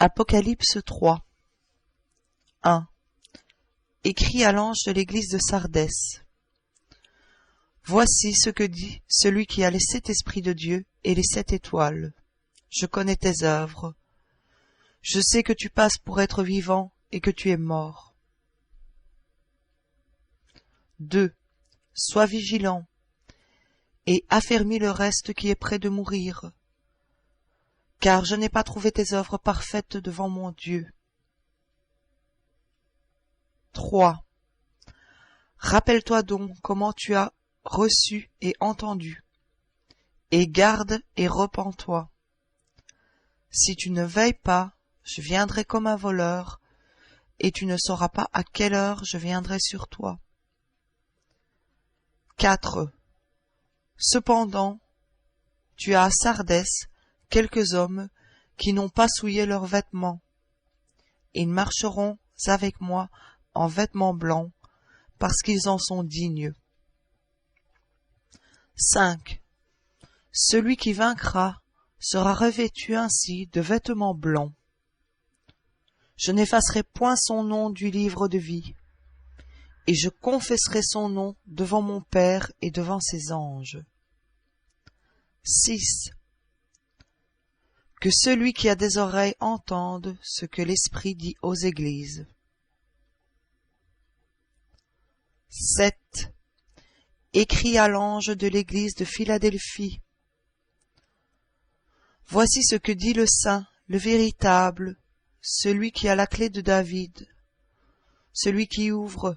Apocalypse 3. 1. Écrit à l'ange de l'église de Sardès. Voici ce que dit celui qui a les 7 esprits de Dieu et les 7 étoiles. Je connais tes œuvres. Je sais que tu passes pour être vivant et que tu es mort. 2. Sois vigilant et affermis le reste qui est près de mourir, car je n'ai pas trouvé tes œuvres parfaites devant mon Dieu. 3. Rappelle-toi donc comment tu as reçu et entendu, et garde et repens-toi. Si tu ne veilles pas, je viendrai comme un voleur, et tu ne sauras pas à quelle heure je viendrai sur toi. 4. Cependant, tu as à Sardès quelques hommes qui n'ont pas souillé leurs vêtements. Ils marcheront avec moi en vêtements blancs, parce qu'ils en sont dignes. 5. Celui qui vaincra sera revêtu ainsi de vêtements blancs. Je n'effacerai point son nom du livre de vie, et je confesserai son nom devant mon Père et devant ses anges. 6. Que celui qui a des oreilles entende ce que l'Esprit dit aux églises. 7. Écrit à l'ange de l'église de Philadelphie. Voici ce que dit le Saint, le véritable, celui qui a la clé de David, celui qui ouvre,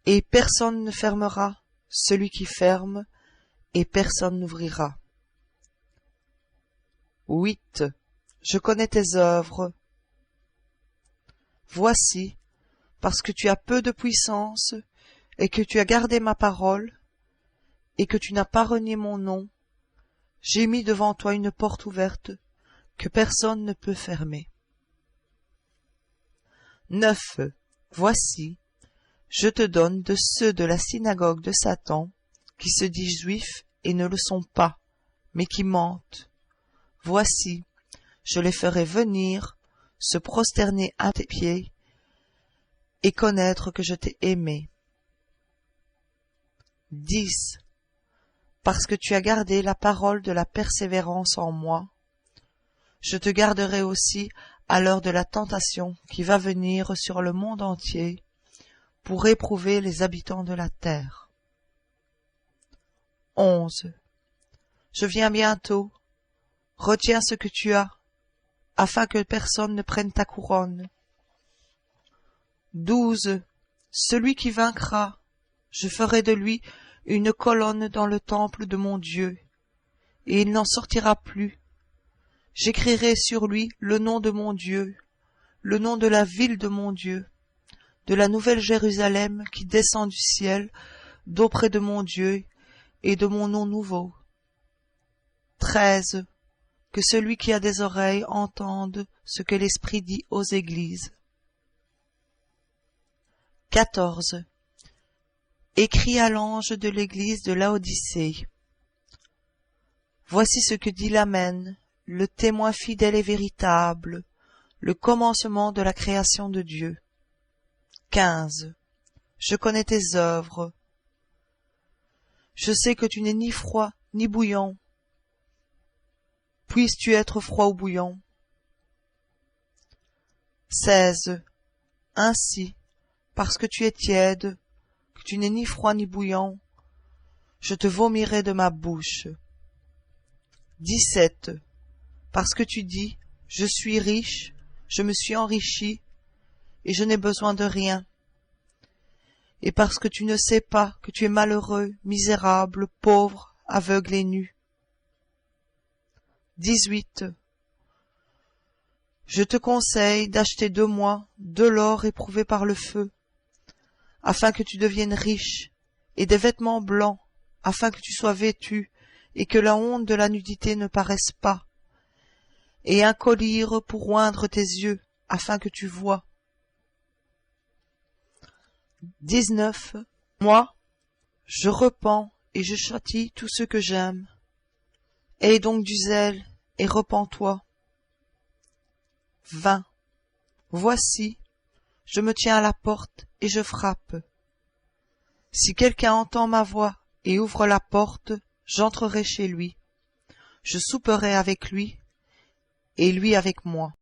et personne ne fermera, celui qui ferme, et personne n'ouvrira. 8. Je connais tes œuvres. Voici, parce que tu as peu de puissance, et que tu as gardé ma parole, et que tu n'as pas renié mon nom, j'ai mis devant toi une porte ouverte, que personne ne peut fermer. 9. Voici, je te donne de ceux de la synagogue de Satan, qui se disent juifs et ne le sont pas, mais qui mentent. Voici, je les ferai venir, se prosterner à tes pieds, et connaître que je t'ai aimé. 10. Parce que tu as gardé la parole de la persévérance en moi, je te garderai aussi à l'heure de la tentation qui va venir sur le monde entier pour éprouver les habitants de la terre. 11. Je viens bientôt, retiens ce que tu as, afin que personne ne prenne ta couronne. 12. Celui qui vaincra, je ferai de lui une colonne dans le temple de mon Dieu, et il n'en sortira plus. J'écrirai sur lui le nom de mon Dieu, le nom de la ville de mon Dieu, de la nouvelle Jérusalem qui descend du ciel, d'auprès de mon Dieu et de mon nom nouveau. 13. Que celui qui a des oreilles entende ce que l'Esprit dit aux églises. 14. Écrit à l'ange de l'église de Laodicée. Voici ce que dit l'Amen, le témoin fidèle et véritable, le commencement de la création de Dieu. 15. Je connais tes œuvres. Je sais que tu n'es ni froid ni bouillant. Puisses-tu être froid ou bouillant? 16. Ainsi, parce que tu es tiède, que tu n'es ni froid ni bouillant, je te vomirai de ma bouche. 17. Parce que tu dis, je suis riche, je me suis enrichi, et je n'ai besoin de rien. Et parce que tu ne sais pas que tu es malheureux, misérable, pauvre, aveugle et nu. 18. Je te conseille d'acheter de moi de l'or éprouvé par le feu, afin que tu deviennes riche, et des vêtements blancs, afin que tu sois vêtu, et que la honte de la nudité ne paraisse pas, et un collier pour oindre tes yeux, afin que tu vois. 19. Moi, je repens et je châtie tous ceux que j'aime. Aie donc du zèle et repens-toi. 20. Voici, je me tiens à la porte et je frappe. Si quelqu'un entend ma voix et ouvre la porte, j'entrerai chez lui. Je souperai avec lui et lui avec moi.